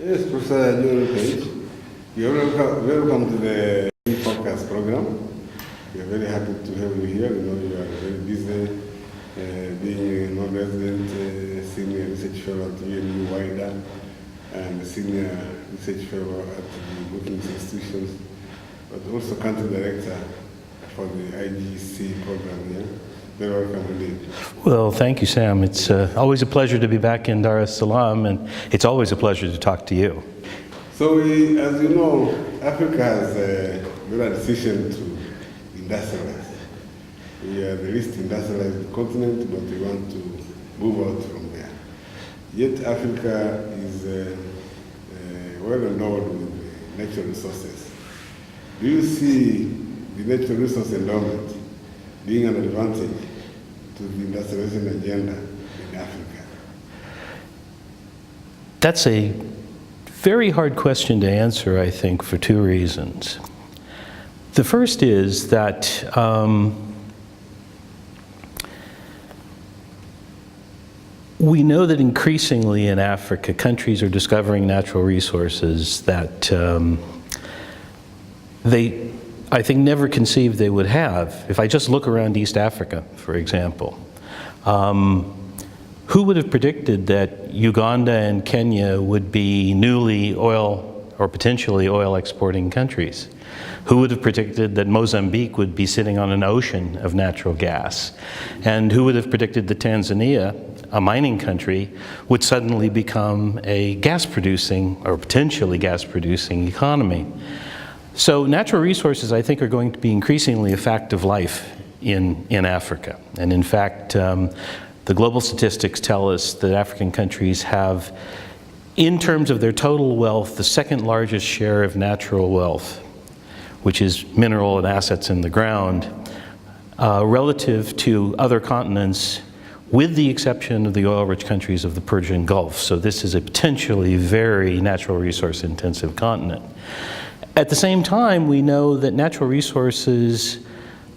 Yes, Professor John Page. You're welcome to the podcast program. We are very happy to have you here. You know, you are very busy being a non-resident senior research fellow at UNU Wider and senior research fellow at the Brookings institutions, but also country director for the IGC program here. Very welcome indeed. Well, thank you, Sam. It's always a pleasure to be back in Dar es Salaam, and it's always a pleasure to talk to you. So, as you know, Africa has made a decision to industrialize. We are the least industrialized continent, but we want to move out from there. Yet Africa is well endowed with natural resources. Do you see the natural resource endowment being an advantage to the industrialization agenda in Africa? That's a very hard question to answer, I think, for two reasons. The first is that we know that increasingly in Africa, countries are discovering natural resources that they, I think, never conceived they would have. If I just look around East Africa, for example, who would have predicted that Uganda and Kenya would be newly oil or potentially oil exporting countries? Who would have predicted that Mozambique would be sitting on an ocean of natural gas? And who would have predicted that Tanzania, a mining country, would suddenly become a gas producing or potentially gas producing economy? So natural resources, I think, are going to be increasingly a fact of life in Africa. And in fact, the global statistics tell us that African countries have, in terms of their total wealth, the second largest share of natural wealth, which is mineral and assets in the ground, relative to other continents, with the exception of the oil-rich countries of the Persian Gulf. So this is a potentially very natural resource intensive continent. At the same time, we know that natural resources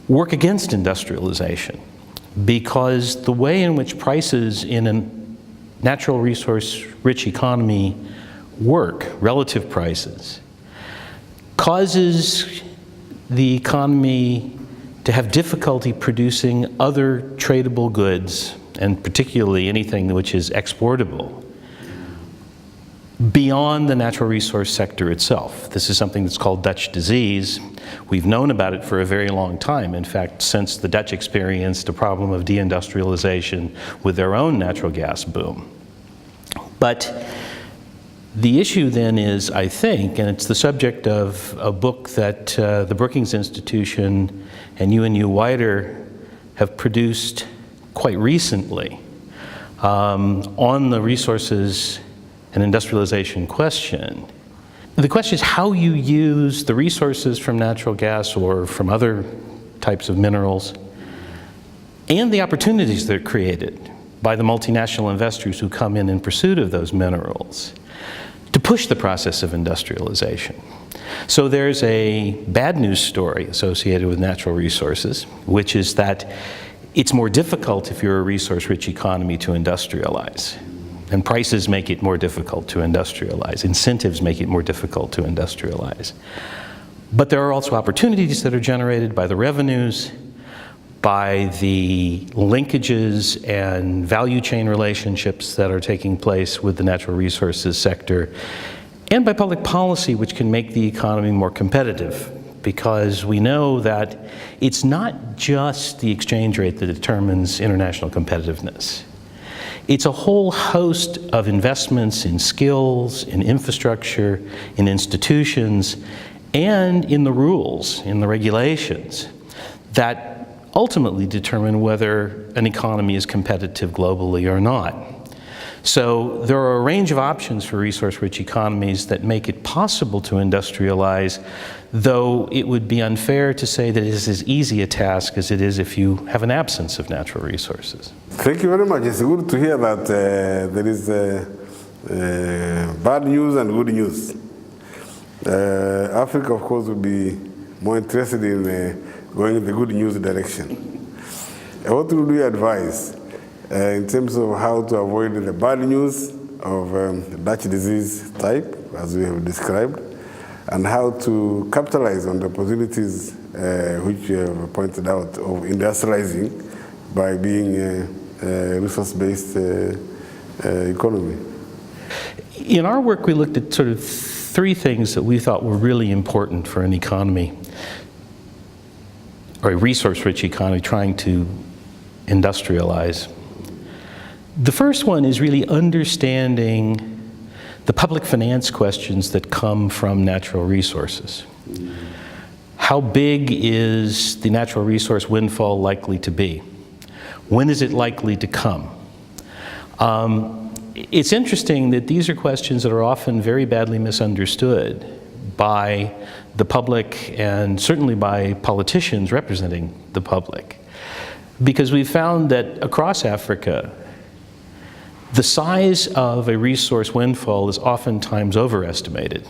work against industrialization, because the way in which prices in a natural resource rich economy work, relative prices, causes the economy to have difficulty producing other tradable goods, and particularly anything which is exportable, beyond the natural resource sector itself. This is something that's called Dutch disease. We've known about it for a very long time. In fact, since the Dutch experienced a problem of deindustrialization with their own natural gas boom. But the issue then is, I think, and it's the subject of a book that the Brookings Institution and UNU Wider have produced quite recently on the resources and industrialization question. The question is how you use the resources from natural gas or from other types of minerals and the opportunities that are created by the multinational investors who come in pursuit of those minerals to push the process of industrialization. So there's a bad news story associated with natural resources, which is that it's more difficult if you're a resource-rich economy to industrialize. And prices make it more difficult to industrialize. Incentives make it more difficult to industrialize. But there are also opportunities that are generated by the revenues, by the linkages and value chain relationships that are taking place with the natural resources sector, and by public policy, which can make the economy more competitive. Because we know that it's not just the exchange rate that determines international competitiveness. It's a whole host of investments in skills, in infrastructure, in institutions, and in the rules, in the regulations that ultimately determine whether an economy is competitive globally or not. So there are a range of options for resource-rich economies that make it possible to industrialize, though it would be unfair to say that it is as easy a task as it is if you have an absence of natural resources. Thank you very much. It's good to hear that there is bad news and good news. Africa, of course, will be more interested in going in the good news direction. What would you advise in terms of how to avoid the bad news of Dutch disease type, as we have described, and how to capitalize on the opportunities which you have pointed out of industrializing by being a resource-based economy. In our work, we looked at sort of three things that we thought were really important for an economy, or a resource-rich economy trying to industrialize. The first one is really understanding the public finance questions that come from natural resources. How big is the natural resource windfall likely to be? When is it likely to come? It's interesting that these are questions that are often very badly misunderstood by the public and certainly by politicians representing the public. Because we've found that across Africa, the size of a resource windfall is oftentimes overestimated.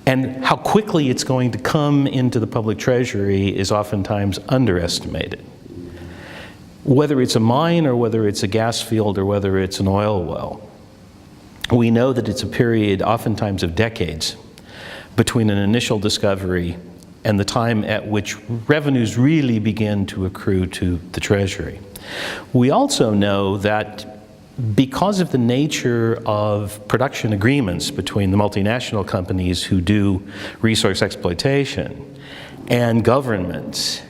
And how quickly it's going to come into the public treasury is oftentimes underestimated. Whether it's a mine or whether it's a gas field or whether it's an oil well, we know that it's a period oftentimes of decades between an initial discovery and the time at which revenues really begin to accrue to the treasury. We also know that because of the nature of production agreements between the multinational companies who do resource exploitation and governments,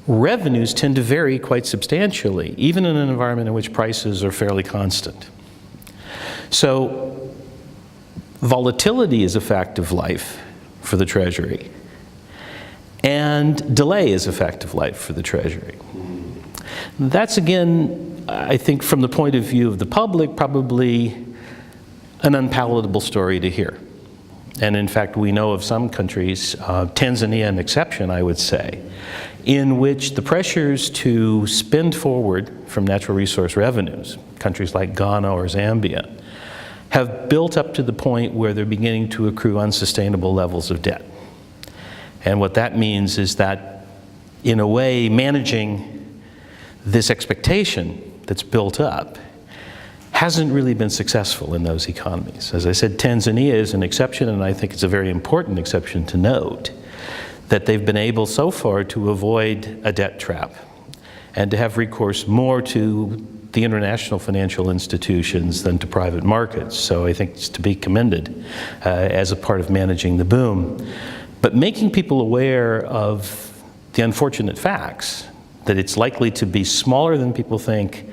revenues tend to vary quite substantially, even in an environment in which prices are fairly constant. So volatility is a fact of life for the Treasury, and delay is a fact of life for the Treasury. That's, again, I think from the point of view of the public, probably an unpalatable story to hear. And in fact, we know of some countries, Tanzania an exception, I would say, in which the pressures to spend forward from natural resource revenues, countries like Ghana or Zambia, have built up to the point where they're beginning to accrue unsustainable levels of debt. And what that means is that, in a way, managing this expectation that's built up hasn't really been successful in those economies. As I said, Tanzania is an exception, and I think it's a very important exception to note, that they've been able so far to avoid a debt trap and to have recourse more to the international financial institutions than to private markets. So I think it's to be commended as a part of managing the boom. But making people aware of the unfortunate facts, that it's likely to be smaller than people think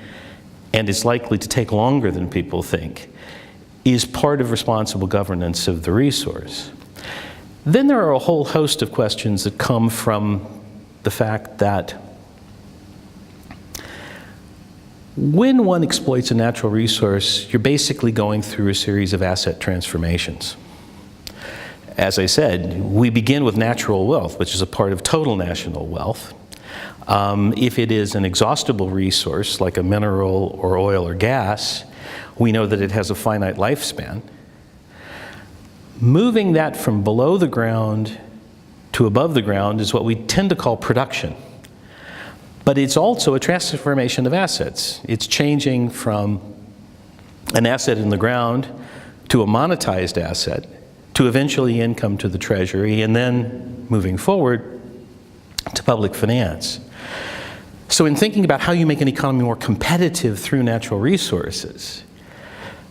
and it's likely to take longer than people think, is part of responsible governance of the resource. Then there are a whole host of questions that come from the fact that when one exploits a natural resource, you're basically going through a series of asset transformations. As I said, we begin with natural wealth, which is a part of total national wealth. If it is an exhaustible resource, like a mineral or oil or gas, we know that it has a finite lifespan. Moving that from below the ground to above the ground is what we tend to call production. But it's also a transformation of assets. It's changing from an asset in the ground to a monetized asset, to eventually income to the Treasury, and then moving forward to public finance. So in thinking about how you make an economy more competitive through natural resources,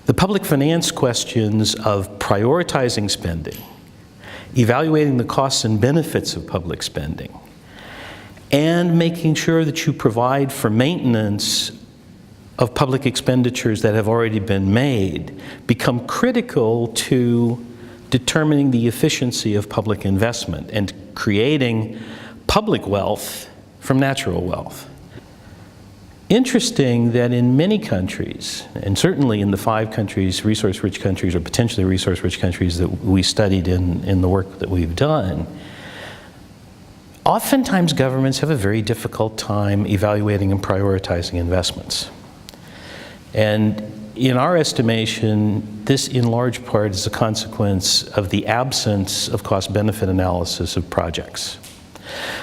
the public finance questions of prioritizing spending, evaluating the costs and benefits of public spending, and making sure that you provide for maintenance of public expenditures that have already been made become critical to determining the efficiency of public investment and creating public wealth from natural wealth. Interesting that in many countries, and certainly in the 5 countries, resource-rich countries or potentially resource-rich countries that we studied in the work that we've done, oftentimes governments have a very difficult time evaluating and prioritizing investments. And in our estimation, this in large part is a consequence of the absence of cost-benefit analysis of projects.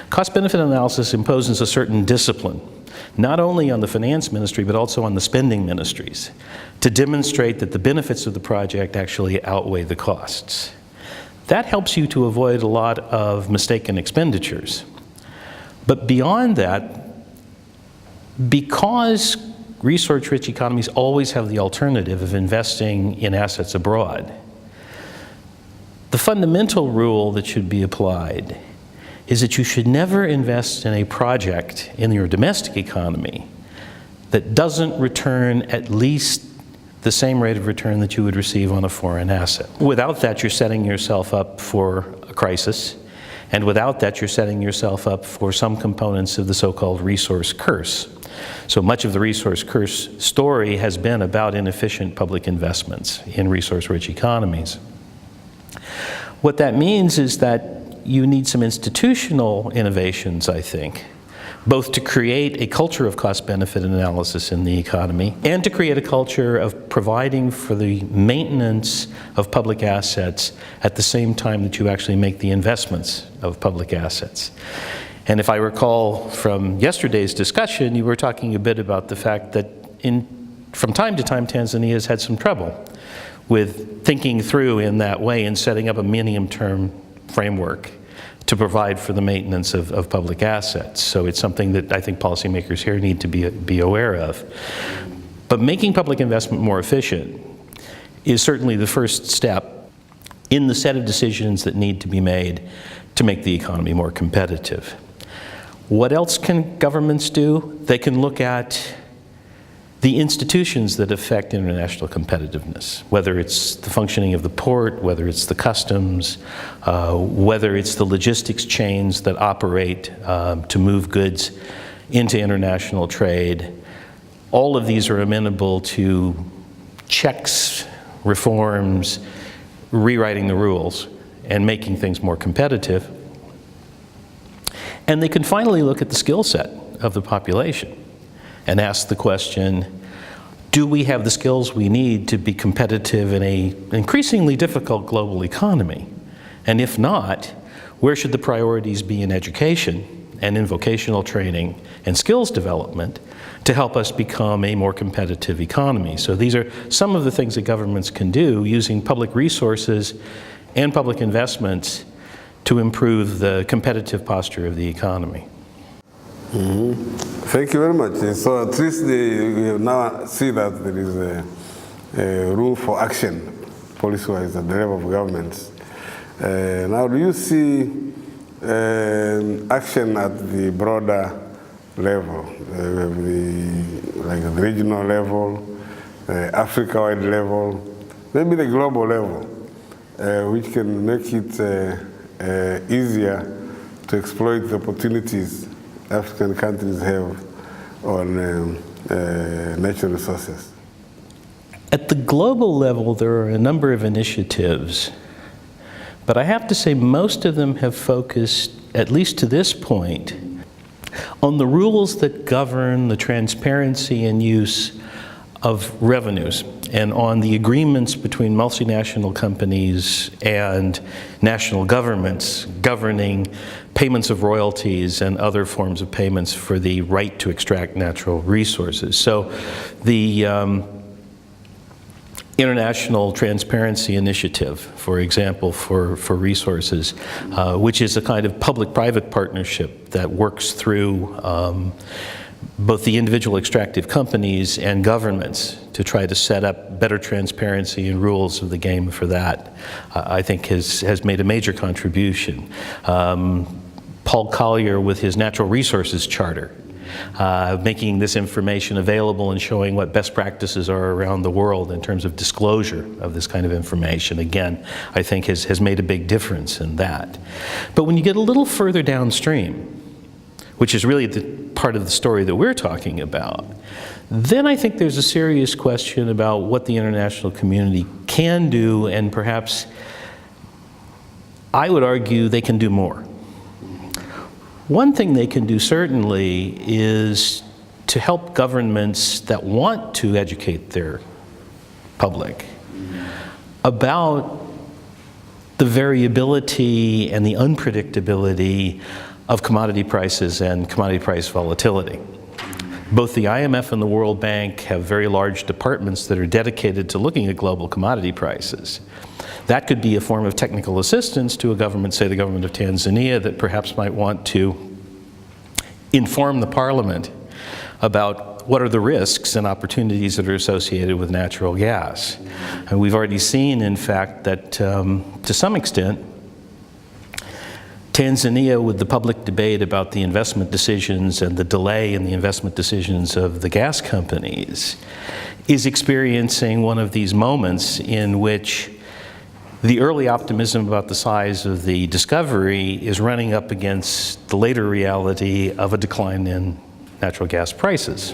Cost-benefit analysis imposes a certain discipline, not only on the finance ministry, but also on the spending ministries, to demonstrate that the benefits of the project actually outweigh the costs. That helps you to avoid a lot of mistaken expenditures. But beyond that, because resource-rich economies always have the alternative of investing in assets abroad, the fundamental rule that should be applied is that you should never invest in a project in your domestic economy that doesn't return at least the same rate of return that you would receive on a foreign asset. Without that, you're setting yourself up for a crisis, and without that, you're setting yourself up for some components of the so-called resource curse. So much of the resource curse story has been about inefficient public investments in resource-rich economies. What that means is that you need some institutional innovations, I think, both to create a culture of cost-benefit analysis in the economy and to create a culture of providing for the maintenance of public assets at the same time that you actually make the investments of public assets. And if I recall from yesterday's discussion, you were talking a bit about the fact that from time to time Tanzania has had some trouble with thinking through in that way and setting up a medium-term framework to provide for the maintenance of public assets. So it's something that I think policymakers here need to be aware of. But making public investment more efficient is certainly the first step in the set of decisions that need to be made to make the economy more competitive. What else can governments do? They can look at the institutions that affect international competitiveness, whether it's the functioning of the port, whether it's the customs, whether it's the logistics chains that operate to move goods into international trade. All of these are amenable to checks, reforms, rewriting the rules, and making things more competitive. And they can finally look at the skill set of the population and ask the question, do we have the skills we need to be competitive in an increasingly difficult global economy? And if not, where should the priorities be in education and in vocational training and skills development to help us become a more competitive economy? So these are some of the things that governments can do using public resources and public investments to improve the competitive posture of the economy. Thank you very much. So at least we now see that there is a room for action, policy-wise, at the level of governments. Now, do you see action at the broader level, like the regional level, Africa-wide level, maybe the global level, which can make it easier to exploit the opportunities African countries have on natural resources? At the global level, there are a number of initiatives, but I have to say most of them have focused, at least to this point, on the rules that govern the transparency and use of revenues and on the agreements between multinational companies and national governments governing payments of royalties and other forms of payments for the right to extract natural resources. So the International Transparency Initiative, for example, for resources, which is a kind of public-private partnership that works through both the individual extractive companies and governments to try to set up better transparency and rules of the game for that, I think has made a major contribution. Paul Collier with his Natural Resources Charter, making this information available and showing what best practices are around the world in terms of disclosure of this kind of information, again, I think has made a big difference in that. But when you get a little further downstream, which is really the part of the story that we're talking about, then I think there's a serious question about what the international community can do, and perhaps I would argue they can do more. One thing they can do certainly is to help governments that want to educate their public about the variability and the unpredictability of commodity prices and commodity price volatility. Both the IMF and the World Bank have very large departments that are dedicated to looking at global commodity prices. That could be a form of technical assistance to a government, say the government of Tanzania, that perhaps might want to inform the parliament about what are the risks and opportunities that are associated with natural gas. And we've already seen, in fact, that to some extent, Tanzania, with the public debate about the investment decisions and the delay in the investment decisions of the gas companies, is experiencing one of these moments in which the early optimism about the size of the discovery is running up against the later reality of a decline in natural gas prices.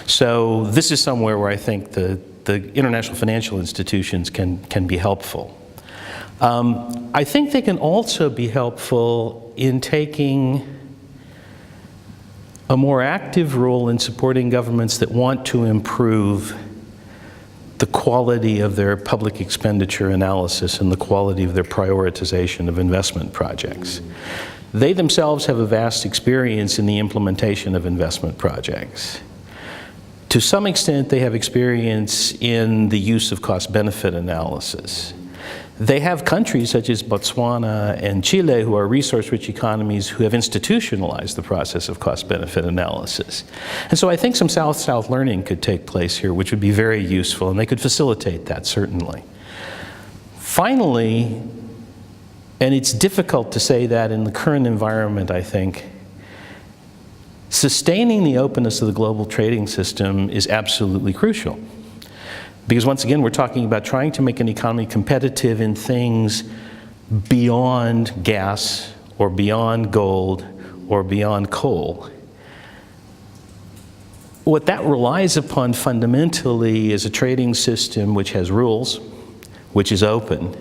So this is somewhere where I think the international financial institutions can be helpful. I think they can also be helpful in taking a more active role in supporting governments that want to improve the quality of their public expenditure analysis and the quality of their prioritization of investment projects. They themselves have a vast experience in the implementation of investment projects. To some extent, they have experience in the use of cost-benefit analysis. They have countries such as Botswana and Chile, who are resource-rich economies, who have institutionalized the process of cost-benefit analysis. And so I think some South-South learning could take place here, which would be very useful, and they could facilitate that, certainly. Finally, and it's difficult to say that in the current environment, I think, sustaining the openness of the global trading system is absolutely crucial. Because once again, we're talking about trying to make an economy competitive in things beyond gas or beyond gold or beyond coal. What that relies upon fundamentally is a trading system which has rules, which is open,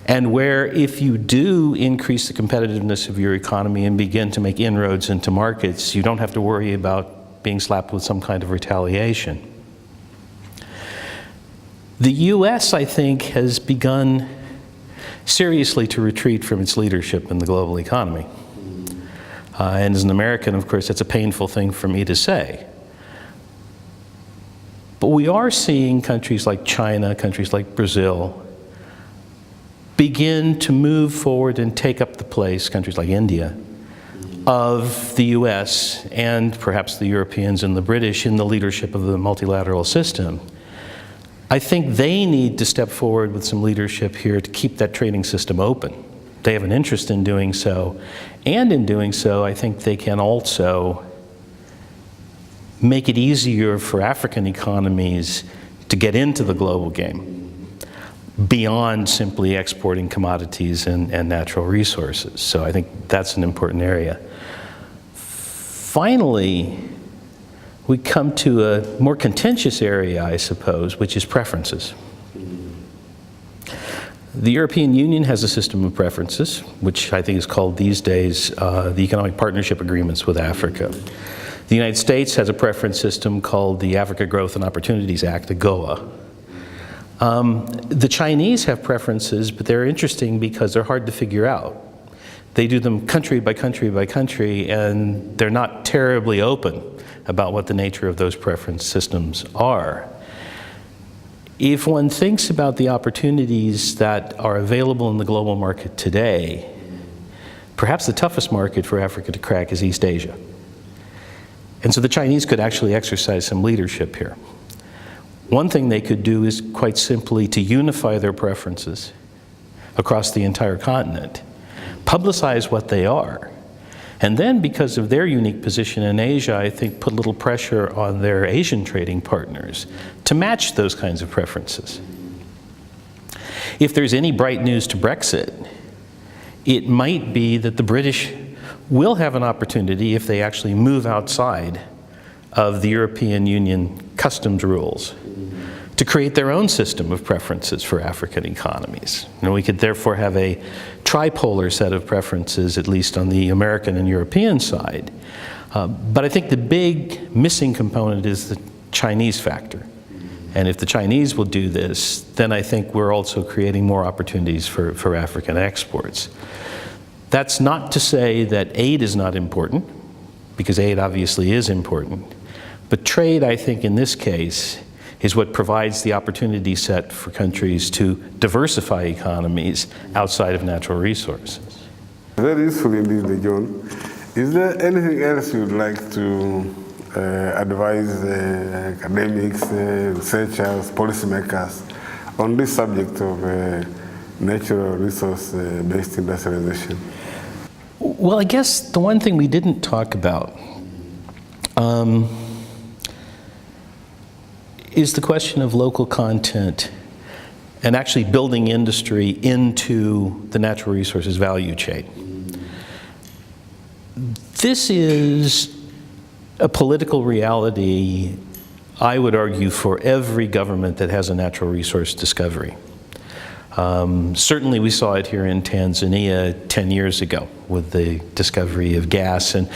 and where if you do increase the competitiveness of your economy and begin to make inroads into markets, you don't have to worry about being slapped with some kind of retaliation. The US, I think, has begun seriously to retreat from its leadership in the global economy. And as an American, of course, that's a painful thing for me to say. But we are seeing countries like China, countries like Brazil, begin to move forward and take up the place, countries like India, of the US and perhaps the Europeans and the British in the leadership of the multilateral system. I think they need to step forward with some leadership here to keep that trading system open. They have an interest in doing so, and in doing so, I think they can also make it easier for African economies to get into the global game beyond simply exporting commodities and natural resources. So I think that's an important area. Finally, we come to a more contentious area, I suppose, which is preferences. The European Union has a system of preferences, which I think is called these days the Economic Partnership Agreements with Africa. The United States has a preference system called the Africa Growth and Opportunities Act, AGOA. The Chinese have preferences, but they're interesting because they're hard to figure out. They do them country by country by country, and they're not terribly open about what the nature of those preference systems are. If one thinks about the opportunities that are available in the global market today, perhaps the toughest market for Africa to crack is East Asia. And so the Chinese could actually exercise some leadership here. One thing they could do is quite simply to unify their preferences across the entire continent, publicize what they are, and then because of their unique position in Asia, I think put a little pressure on their Asian trading partners to match those kinds of preferences. If there's any bright news to Brexit, it might be that the British will have an opportunity, if they actually move outside of the European Union customs rules, to create their own system of preferences for African economies. And we could therefore have a tripolar set of preferences, at least on the American and European side. But I think the big missing component is the Chinese factor. And if the Chinese will do this, then I think we're also creating more opportunities for African exports. That's not to say that aid is not important, because aid obviously is important. But trade, I think, in this case, is what provides the opportunity set for countries to diversify economies outside of natural resources. Very useful indeed, John. Is there anything else you would like to advise academics, researchers, policymakers on this subject of natural resource-based industrialization? Well, I guess the one thing we didn't talk about is the question of local content and actually building industry into the natural resources value chain. This is a political reality, I would argue, for every government that has a natural resource discovery. Certainly we saw it here in Tanzania 10 years ago with the discovery of gas, and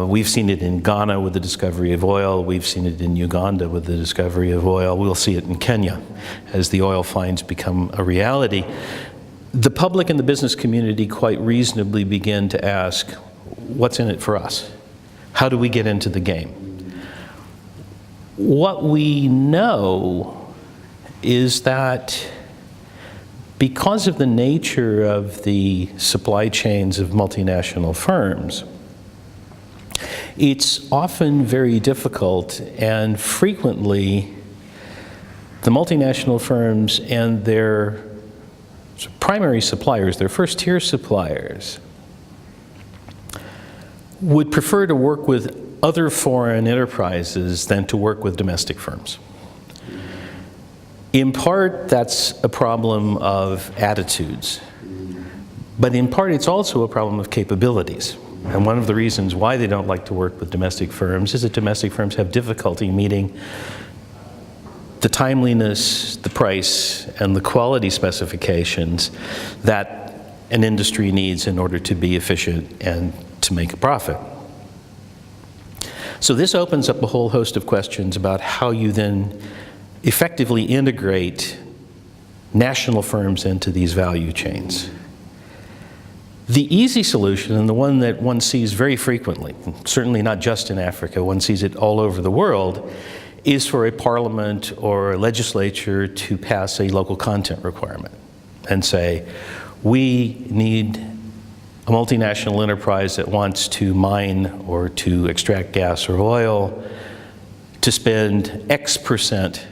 we've seen it in Ghana with the discovery of oil, we've seen it in Uganda with the discovery of oil, we'll see it in Kenya as the oil finds become a reality. The public and the business community quite reasonably begin to ask, what's in it for us? How do we get into the game? What we know is that because of the nature of the supply chains of multinational firms, it's often very difficult, and frequently the multinational firms and their primary suppliers, their first-tier suppliers, would prefer to work with other foreign enterprises than to work with domestic firms. In part, that's a problem of attitudes, but in part it's also a problem of capabilities. And one of the reasons why they don't like to work with domestic firms is that domestic firms have difficulty meeting the timeliness, the price, and the quality specifications that an industry needs in order to be efficient and to make a profit. So this opens up a whole host of questions about how you then effectively integrate national firms into these value chains. The easy solution, and the one that one sees very frequently, certainly not just in Africa, one sees it all over the world, is for a parliament or a legislature to pass a local content requirement and say, we need a multinational enterprise that wants to mine or to extract gas or oil to spend X%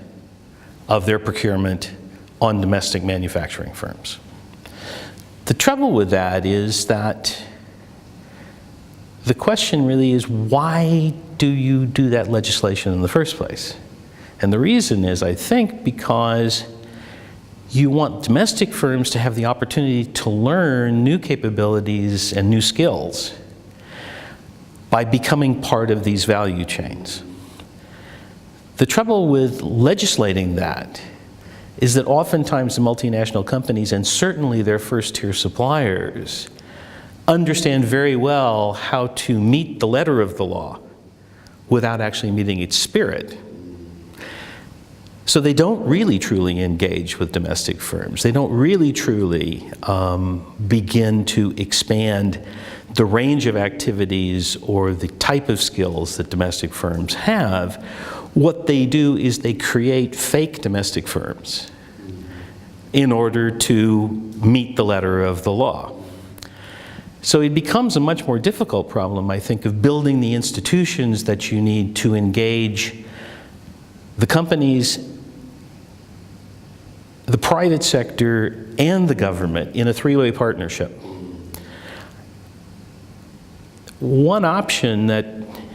of their procurement on domestic manufacturing firms. The trouble with that is that the question really is, why do you do that legislation in the first place? And the reason is, I think, because you want domestic firms to have the opportunity to learn new capabilities and new skills by becoming part of these value chains. The trouble with legislating that is that oftentimes the multinational companies, and certainly their first-tier suppliers, understand very well how to meet the letter of the law without actually meeting its spirit. So they don't really truly engage with domestic firms. They don't really truly begin to expand the range of activities or the type of skills that domestic firms have. What they do is they create fake domestic firms in order to meet the letter of the law. So it becomes a much more difficult problem, I think, of building the institutions that you need to engage the companies, the private sector, and the government in a three-way partnership. One option that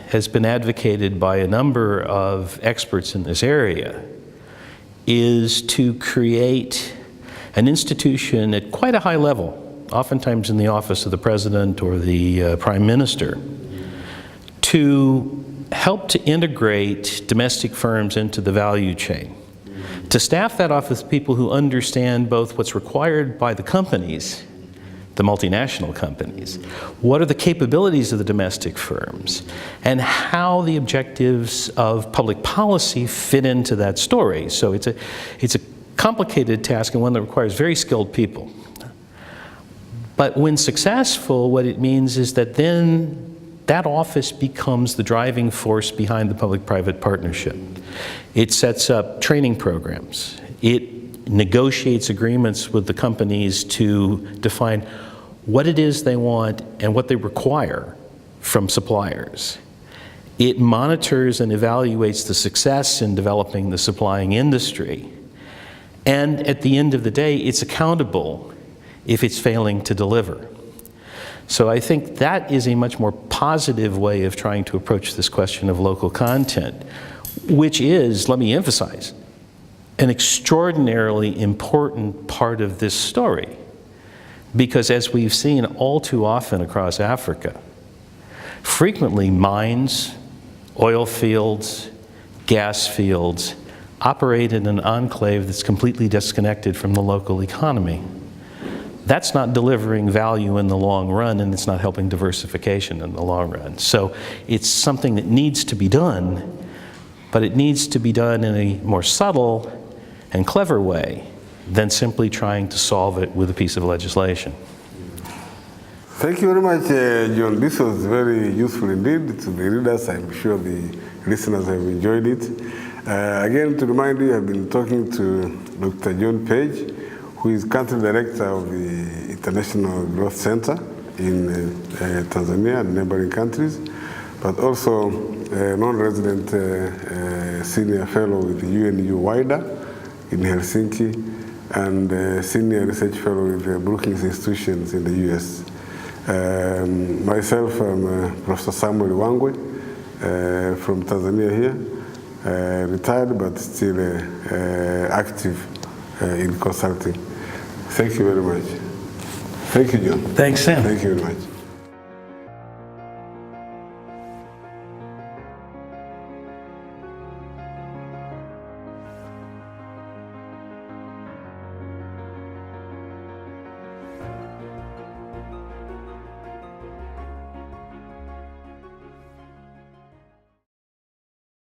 has been advocated by a number of experts in this area is to create an institution at quite a high level, oftentimes in the office of the president or the prime minister, to help to integrate domestic firms into the value chain, to staff that off with people who understand both what's required by the companies, the multinational companies, what are the capabilities of the domestic firms, and how the objectives of public policy fit into that story. So it's a complicated task and one that requires very skilled people. But when successful, what it means is that then that office becomes the driving force behind the public-private partnership. It sets up training programs. It negotiates agreements with the companies to define what it is they want and what they require from suppliers. It monitors and evaluates the success in developing the supplying industry. And at the end of the day, it's accountable if it's failing to deliver. So I think that is a much more positive way of trying to approach this question of local content, which is, let me emphasize, an extraordinarily important part of this story. Because as we've seen all too often across Africa, frequently mines, oil fields, gas fields operate in an enclave that's completely disconnected from the local economy. That's not delivering value in the long run, and it's not helping diversification in the long run. So it's something that needs to be done, but it needs to be done in a more subtle and clever way than simply trying to solve it with a piece of legislation. Thank you very much, John. This was very useful indeed to the readers. I'm sure the listeners have enjoyed it. Again, to remind you, I've been talking to Dr. John Page, who is country director of the International Growth Center in Tanzania and neighboring countries, but also a non-resident senior fellow with the UNU WIDA in Helsinki, and a senior research fellow with the Brookings institutions in the US. Myself, I'm Professor Samuel Wangwe from Tanzania here, retired but still active in consulting. Thank you very much. Thank you, John. Thanks, Sam. Thank you very much.